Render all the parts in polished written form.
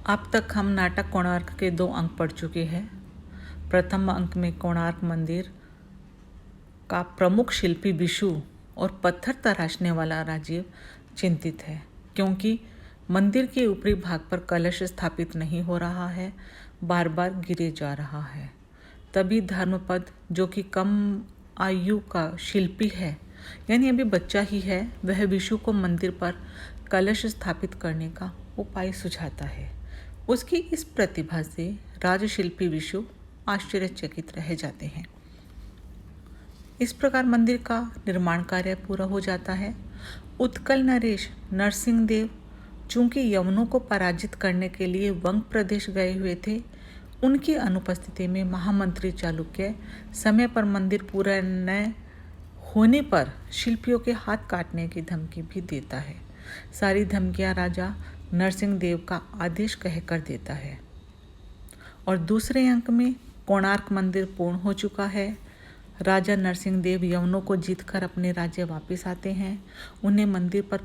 अब तक हम नाटक कोणार्क के 2 अंक पढ़ चुके हैं। प्रथम अंक में कोणार्क मंदिर का प्रमुख शिल्पी विशु और पत्थर तराशने वाला राजीव चिंतित है, क्योंकि मंदिर के ऊपरी भाग पर कलश स्थापित नहीं हो रहा है, बार बार गिरे जा रहा है। तभी धर्मपद, जो कि कम आयु का शिल्पी है, यानी अभी बच्चा ही है, वह विशु को मंदिर पर कलश स्थापित करने का उपाय सुझाता है। उसकी इस प्रतिभा से राजशिल्पी विशु आश्चर्यचकित रह जाते हैं। इस प्रकार मंदिर का निर्माण कार्य पूरा हो जाता है। उत्कल नरेश नरसिंह देव चूंकि यवनों को पराजित करने के लिए वंग प्रदेश गए हुए थे, उनकी अनुपस्थिति में महामंत्री चालुक्य समय पर मंदिर पूरा न होने पर शिल्पियों के हाथ काटने की धमकी भी देता है। सारी धमकियां राजा नरसिंह देव का आदेश कहकर देता है। और दूसरे अंक में कोणार्क मंदिर पूर्ण हो चुका है। राजा नरसिंह देव यवनों को जीतकर अपने राज्य वापस आते हैं। उन्हें मंदिर पर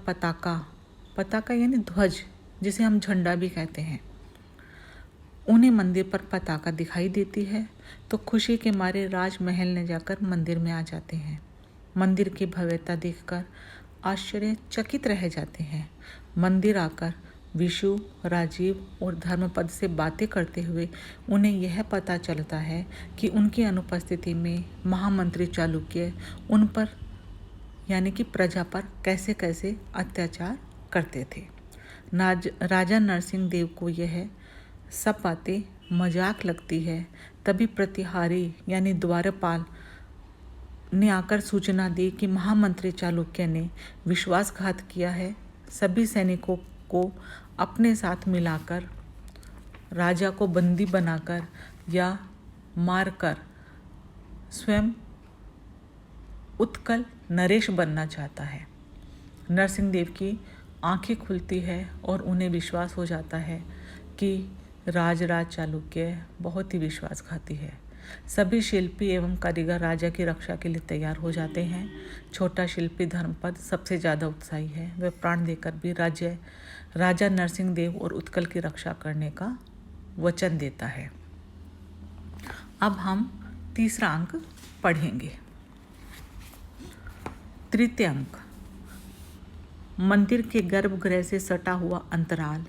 पताका यानी ध्वज, जिसे हम झंडा भी कहते हैं, उन्हें मंदिर पर पताका दिखाई देती है, तो खुशी के मारे राजमहल ने जाकर मंदिर में आ जाते हैं। मंदिर की भव्यता देखकर आश्चर्यचकित रह जाते हैं। मंदिर आकर विशु, राजीव और धर्मपद से बातें करते हुए उन्हें यह पता चलता है कि उनकी अनुपस्थिति में महामंत्री चालुक्य उन पर यानी कि प्रजा पर कैसे कैसे अत्याचार करते थे। राजा नरसिंह देव को यह सब बातें मजाक लगती है। तभी प्रतिहारी यानी द्वारपाल ने आकर सूचना दी कि महामंत्री चालुक्य ने विश्वासघात किया है। सभी सैनिकों को अपने साथ मिलाकर राजा को बंदी बनाकर या मारकर स्वयं उत्कल नरेश बनना चाहता है। नरसिंह देव की आंखें खुलती है और उन्हें विश्वास हो जाता है कि राजराज चालुक्य बहुत ही विश्वासघाती है। सभी शिल्पी एवं कारीगर राजा की रक्षा के लिए तैयार हो जाते हैं। छोटा शिल्पी धर्मपद सबसे ज़्यादा उत्साही है। वह प्राण देकर भी राजा नरसिंह देव और उत्कल की रक्षा करने का वचन देता है। अब हम तीसरा अंक पढ़ेंगे। तृतीय अंक, मंदिर के गर्भगृह से सटा हुआ अंतराल,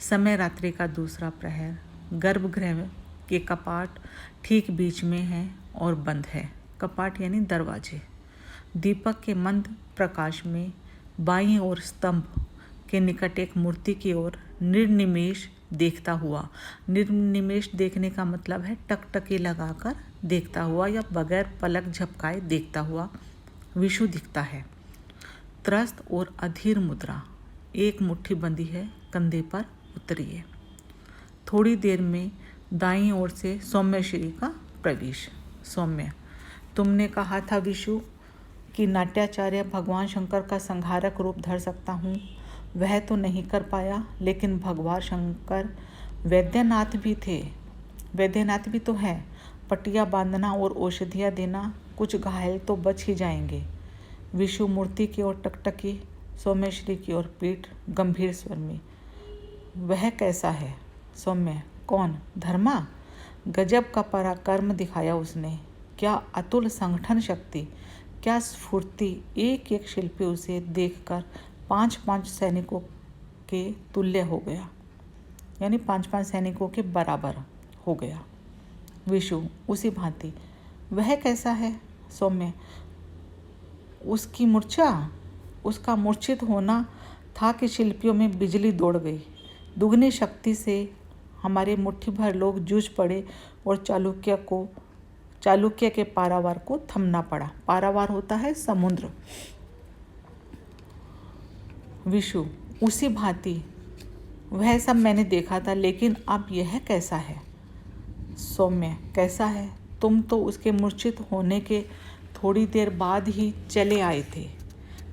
समय रात्रि का दूसरा प्रहर, गर्भगृह के कपाट ठीक बीच में है और बंद है। कपाट यानी दरवाजे। दीपक के मंद प्रकाश में बाईं ओर स्तंभ के निकट एक मूर्ति की ओर निर्निमेष देखता हुआ, निर्निमेष देखने का मतलब है टकटकी लगाकर देखता हुआ या बगैर पलक झपकाए देखता हुआ विशु दिखता है। त्रस्त और अधीर मुद्रा, एक मुट्ठी बंदी है, कंधे पर उतरी है। थोड़ी देर में दाईं ओर से सौम्य श्री का प्रवेश। सौम्य, तुमने कहा था विशु कि नाट्याचार्य भगवान शंकर का संहारक रूप धर सकता हूँ। वह तो नहीं कर पाया, लेकिन भगवान शंकर वैद्यनाथ भी थे, वैद्यनाथ भी तो हैं। पट्टियाँ बांधना और औषधियाँ देना, कुछ घायल तो बच ही जाएंगे। विशु मूर्ति की ओर टकटकी, सौम्यश्री की ओर पीठ, गंभीर स्वर में, वह कैसा है? सौम्य, कौन? धर्मा? गजब का पराक्रम दिखाया उसने। क्या अतुल संगठन शक्ति, क्या स्फूर्ति। एक एक शिल्पी उसे देखकर 5-5 सैनिकों के तुल्य हो गया, यानी 5-5 सैनिकों के बराबर हो गया। विशु, उसी भांति। वह कैसा है? सौम्य, उसकी मूर्छा, उसका मूर्छित होना था कि शिल्पियों में बिजली दौड़ गई। दुगनी शक्ति से हमारे मुट्ठी भर लोग जूझ पड़े और चालुक्य के पारावार को थमना पड़ा। पारावार होता है समुद्र। विशु, उसी भांति। वह सब मैंने देखा था, लेकिन अब यह कैसा है? सौम्य, कैसा है? तुम तो उसके मूर्छित होने के थोड़ी देर बाद ही चले आए थे।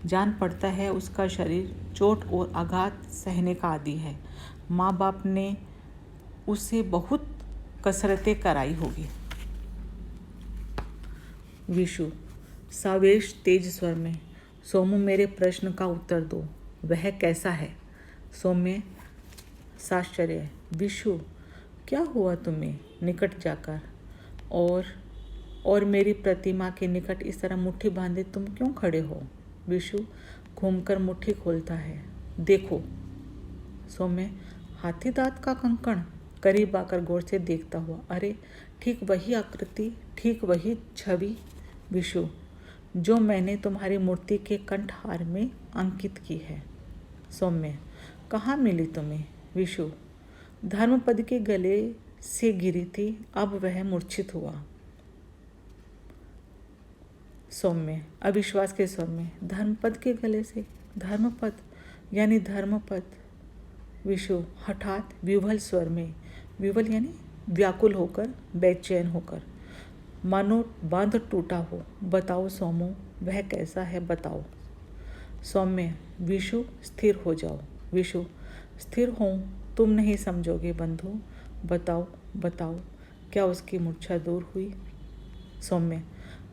जान पड़ता है उसका शरीर चोट और आघात सहने का आदी है। माँ बाप ने उससे बहुत कसरतें कराई होगी। विशु, सावेश तेज स्वर में, सोमू, मेरे प्रश्न का उत्तर दो। वह कैसा है? सौम्य, साश्चर्य, विशु, क्या हुआ तुम्हें? निकट जाकर और मेरी प्रतिमा के निकट इस तरह मुट्ठी बांधे तुम क्यों खड़े हो? विशु घूमकर मुट्ठी खोलता है। देखो। सौम्य, हाथी दांत का कंकण। करीब आकर गौर से देखता हुआ, अरे ठीक वही आकृति, ठीक वही छवि। विशु, जो मैंने तुम्हारी मूर्ति के कंठहार में अंकित की है। सौम्य, कहाँ मिली तुम्हें? विशु, धर्मपद के गले से गिरी थी, अब वह मूर्छित हुआ। सौम्य अविश्वास के स्वर में, धर्मपद के गले से? धर्मपद यानी धर्मपद? विशु हठात विवल स्वर में, विवल यानी व्याकुल होकर, बेचैन होकर, मानो बांध टूटा हो। बताओ सोमो, वह कैसा है, बताओ। सौम्य, विशु स्थिर हो जाओ। विशु, स्थिर हों? तुम नहीं समझोगे बंधु। बताओ बताओ, क्या उसकी मूर्छा दूर हुई? सौम्य,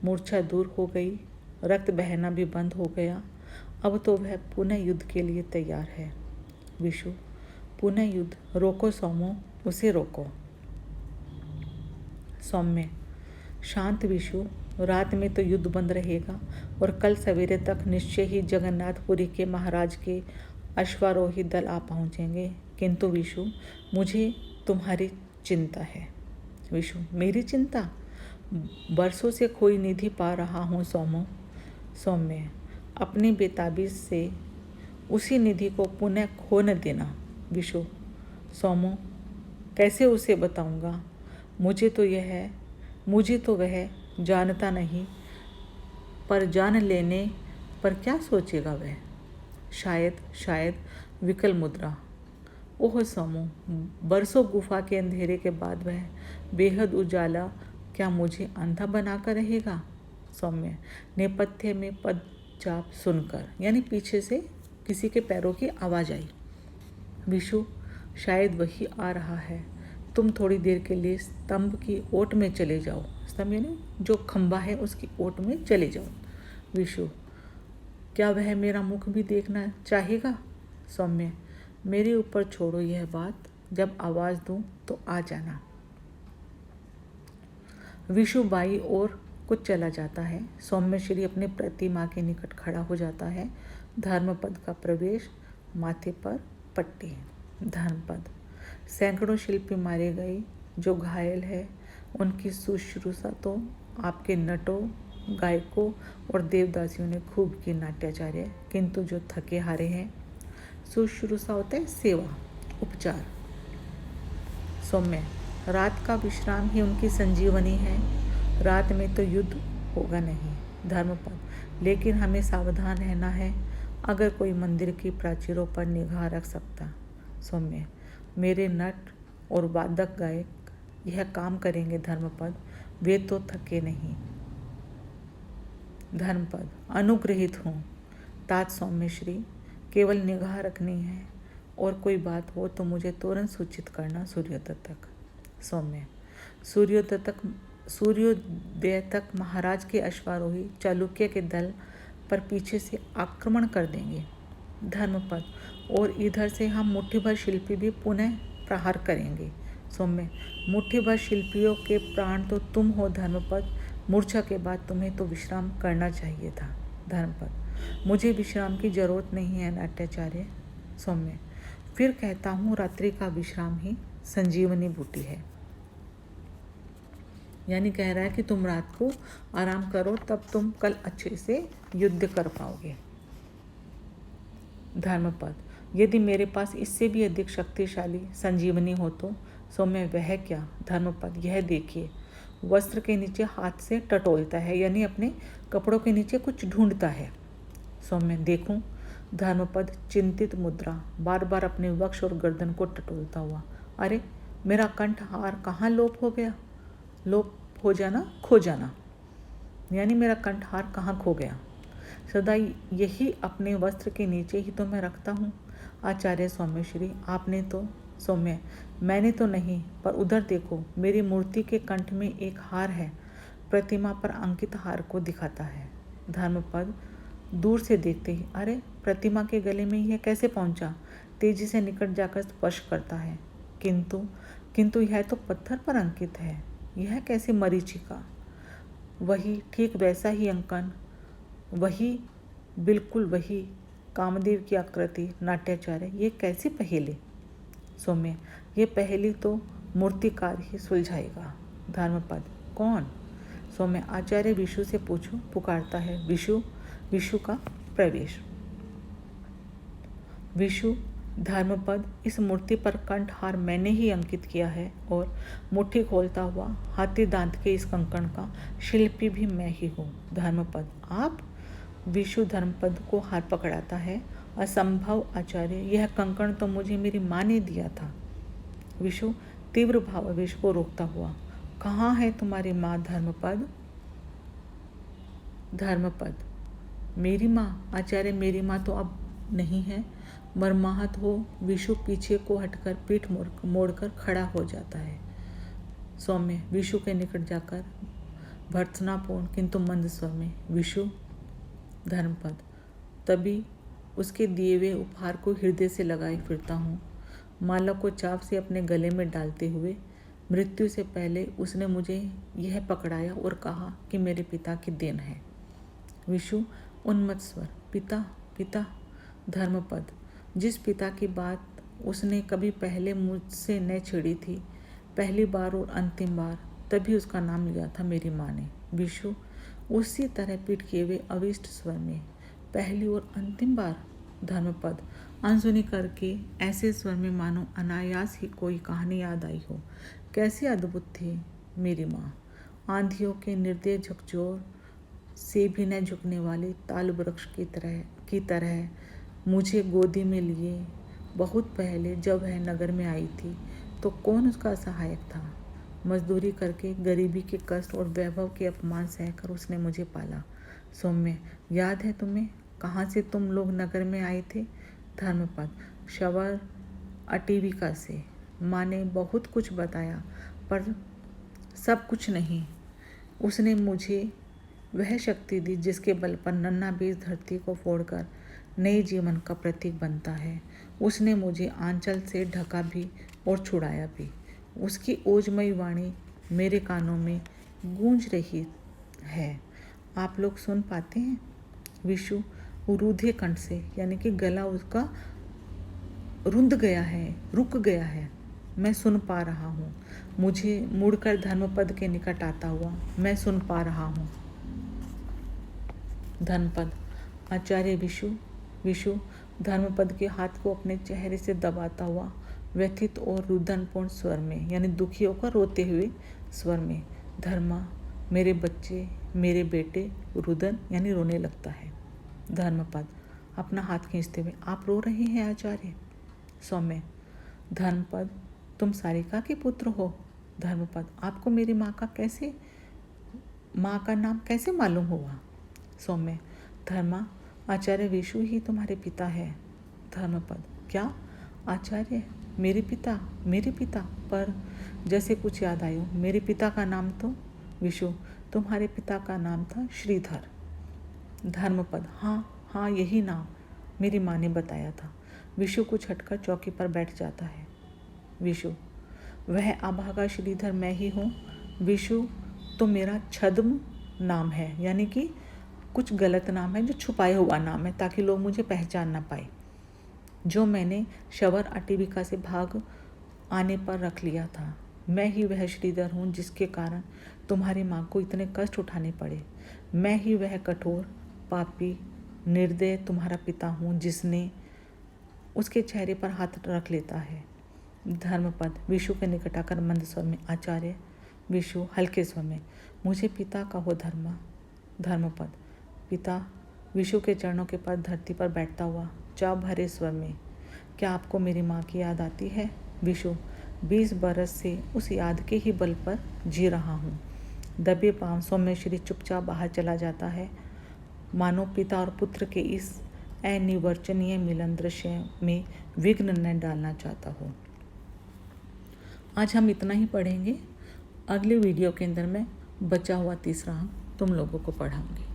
मूर्छा दूर हो गई, रक्त बहना भी बंद हो गया, अब तो वह पुनः युद्ध के लिए तैयार है। विशु, पुनः युद्ध? रोको सोमो, उसे रोको। सौम्य, शांत विशु, रात में तो युद्ध बंद रहेगा और कल सवेरे तक निश्चय ही जगन्नाथपुरी के महाराज के अश्वारोही दल आ पहुँचेंगे। किंतु विशु, मुझे तुम्हारी चिंता है। विशु, मेरी चिंता? बरसों से खोई निधि पा रहा हूँ सोमो। सौम्य, अपनी बेताबी से उसी निधि को पुनः खो न देना। विशु, सोमो, कैसे उसे बताऊँगा? मुझे तो वह जानता नहीं, पर जान लेने पर क्या सोचेगा वह? शायद विकल मुद्रा। ओह सोमो, बरसों गुफा के अंधेरे के बाद वह बेहद उजाला क्या मुझे अंधा बनाकर रहेगा? सौम्य नेपथ्य में पदचाप सुनकर, यानी पीछे से किसी के पैरों की आवाज़ आई। विशु, शायद वही आ रहा है, तुम थोड़ी देर के लिए स्तंभ की ओट में चले जाओ। स्तंभ यानी जो खंबा है उसकी ओट में चले जाओ। विशु, क्या वह मेरा मुख भी देखना चाहेगा? सौम्य, मेरे ऊपर छोड़ो यह बात, जब आवाज़ दूं तो आ जाना। विशु बाई ओर कुछ चला जाता है। सौम्य श्री अपने प्रतिमा के निकट खड़ा हो जाता है। धर्मपद का प्रवेश, माथे पर पट्टी। धर्मपद, सैकड़ों शिल्पी मारे गए, जो घायल है उनकी शुश्रूषा तो आपके नटों, गायकों और देवदासियों ने खूब की नाट्याचार्य, किंतु जो थके हारे हैं, शुश्रूषा होता है सेवा, उपचार। सौम्य, रात का विश्राम ही उनकी संजीवनी है, रात में तो युद्ध होगा नहीं। धर्मपद, लेकिन हमें सावधान रहना है, अगर कोई मंदिर की प्राचीरों पर निगाह रख सकता। सौम्य, मेरे नट और वादक गायक यह काम करेंगे धर्मपद, वे तो थके नहीं। धर्मपद, अनुग्रहित हूँ तात सौम्य श्री, केवल निगाह रखनी है, और कोई बात हो तो मुझे तुरंत सूचित करना सूर्योदय तक। सौम्य, सूर्योदय तक महाराज के अश्वारोही चालुक्य के दल पर पीछे से आक्रमण कर देंगे। धर्मपद, और इधर से हम मुट्ठी भर शिल्पी भी पुनः प्रहार करेंगे। सौम्य, मुट्ठी भर शिल्पियों के प्राण तो तुम हो धर्मपद, मूर्छा के बाद तुम्हें तो विश्राम करना चाहिए था। धर्मपद, मुझे विश्राम की जरूरत नहीं है नाट्याचार्य। सौम्य, फिर कहता हूँ, रात्रि का विश्राम ही संजीवनी बूटी है। यानी कह रहा है कि तुम रात को आराम करो, तब तुम कल अच्छे से युद्ध कर पाओगे। धर्मपद, यदि मेरे पास इससे भी अधिक शक्तिशाली संजीवनी हो तो? सौम्य, वह क्या? धर्मपद, यह देखिए, वस्त्र के नीचे हाथ से टटोलता है, यानी अपने कपड़ों के नीचे कुछ ढूंढता है। सौम्य, देखूं? धर्मपद चिंतित मुद्रा, बार बार अपने वक्ष और गर्दन को टटोलता हुआ, अरे मेरा कंठहार कहाँ लोप हो गया? लोप हो जाना, खो जाना, यानी मेरा कंठहार कहाँ खो गया? सदा यही अपने वस्त्र के नीचे ही तो मैं रखता हूँ आचार्य सौम्यश्री, आपने तो। सौम्य, मैंने तो नहीं, पर उधर देखो, मेरी मूर्ति के कंठ में एक हार है, प्रतिमा पर अंकित हार को दिखाता है। धर्मपद दूर से देखते ही, अरे प्रतिमा के गले में यह कैसे पहुंचा? तेजी से निकट जाकर स्पर्श करता है। किंतु किंतु यह तो पत्थर पर अंकित है, यह कैसी मरीचिका? वही, ठीक वैसा ही अंकन, वही, बिल्कुल वही, कामदेव की आकृति, नाट्याचार्य, ये कैसी पहेली? सौम्य, ये पहेली तो मूर्तिकार ही सुलझाएगा। धर्मपद, कौन? सौम्य, आचार्य विशु से पूछो, पुकारता है। विशु का प्रवेश। विशु, धर्मपद, इस मूर्ति पर कंठहार मैंने ही अंकित किया है और मुट्ठी खोलता हुआ हाथी दांत के इस कंकण का शिल्पी भी मैं ही हूँ। धर्मपद, आप? विशु धर्मपद को हार पकड़ाता है। असंभव आचार्य, यह कंकण तो मुझे मेरी माँ ने दिया था। विशु तीव्र भावावेश को रोकता हुआ, कहाँ है तुम्हारी माँ धर्मपद? धर्मपद, मेरी माँ? आचार्य, मेरी माँ तो अब नहीं है, मरमाहत हो। विशु पीछे को हटकर पीठ मोड़कर खड़ा हो जाता है। सौम्य, विशु के निकट जाकर भर्त्सनापूर्ण किंतु मंद स्वर में, विशु। धर्मपद, तभी उसके दिए हुए उपहार को हृदय से लगाए फिरता हूँ, माला को चाव से अपने गले में डालते हुए। मृत्यु से पहले उसने मुझे यह पकड़ाया और कहा कि मेरे पिता की देन है। विशु उन्मत्त स्वर, पिता? पिता? धर्मपद, जिस पिता की बात उसने कभी पहले मुझसे न छेड़ी थी, पहली बार और अंतिम बार, तभी उसका नाम लिया था मेरी माँ ने। विशु उसी तरह पीट किए हुए अविष्ट स्वर में, पहली और अंतिम बार? धर्मपद, अनसुनी करके ऐसे स्वर में मानो अनायास ही कोई कहानी याद आई हो। कैसी अद्भुत थी मेरी माँ, आंधियों के निर्दय झकझोर से भी न झुकने वाले ताल वृक्ष की तरह मुझे गोदी में लिए। बहुत पहले जब वह नगर में आई थी तो कौन उसका सहायक था? मजदूरी करके गरीबी के कष्ट और वैभव के अपमान सहकर उसने मुझे पाला। सौम्य, याद है तुम्हें, कहाँ से तुम लोग नगर में आए थे? धर्मपद, शवर अटीविका से। माँ ने बहुत कुछ बताया पर सब कुछ नहीं। उसने मुझे वह शक्ति दी जिसके बल पर नन्हा बीज धरती को फोड़कर नए जीवन का प्रतीक बनता है। उसने मुझे आंचल से ढका भी और छुड़ाया भी। उसकी ओजमयी वाणी मेरे कानों में गूंज रही है, आप लोग सुन पाते हैं? विशु रुद्धे कंठ से, यानी कि गला उसका रुंध गया है, रुक गया है। मैं सुन पा रहा हूँ। मुझे मुड़कर धर्मपद के निकट आता हुआ, मैं सुन पा रहा हूँ। धर्मपद, आचार्य विशु धर्मपद के हाथ को अपने चेहरे से दबाता हुआ व्यथित और रुदनपूर्ण स्वर में, यानी दुखी होकर रोते हुए स्वर में, धर्मा, मेरे बच्चे, मेरे बेटे, रुदन यानी रोने लगता है। धर्मपद अपना हाथ खींचते हुए, आप रो रहे हैं आचार्य? सौम्य, धर्मपद, तुम सारिका के पुत्र हो? धर्मपद, आपको मेरी माँ का नाम कैसे मालूम हुआ? सौम्य, धर्मा, आचार्य विशु ही तुम्हारे पिता है। धर्मपद, क्या आचार्य? मेरे पिता? पर जैसे कुछ याद आयो, मेरे पिता का नाम तो? विशु, तुम्हारे पिता का नाम था श्रीधर। धर्मपद, हाँ, यही नाम मेरी माँ ने बताया था। विशु कुछ हटकर चौकी पर बैठ जाता है। विशु, वह अभागा श्रीधर मैं ही हूँ। विशु, तो मेरा छद्म नाम है, यानी कि कुछ गलत नाम है, जो छुपाया हुआ नाम है ताकि लोग मुझे पहचान ना पाए, जो मैंने शवर अटीविका से भाग आने पर रख लिया था। मैं ही वह श्रीधर हूँ जिसके कारण तुम्हारी माँ को इतने कष्ट उठाने पड़े। मैं ही वह कठोर, पापी, निर्दय तुम्हारा पिता हूँ जिसने उसके चेहरे पर हाथ रख लेता है। धर्मपद विशु के निकट आकर मंद स्वर में, आचार्य। विशु हल्के स्वर में, मुझे पिता कहो धर्मा। धर्मपद, पिता। विशु के चरणों के पास धरती पर बैठता हुआ चाव भरे स्वर में, क्या आपको मेरी माँ की याद आती है? विशु, 20 बरस से उस याद के ही बल पर जी रहा हूँ। दबे पांव सौम्यश्री चुपचाप बाहर चला जाता है, मानो पिता और पुत्र के इस अनिर्वचनीय मिलन दृश्य में विघ्न न डालना चाहता हो। आज हम इतना ही पढ़ेंगे। अगले वीडियो के अंदर मैं बचा हुआ तीसरा अंक तुम लोगों को पढ़ाऊंगी।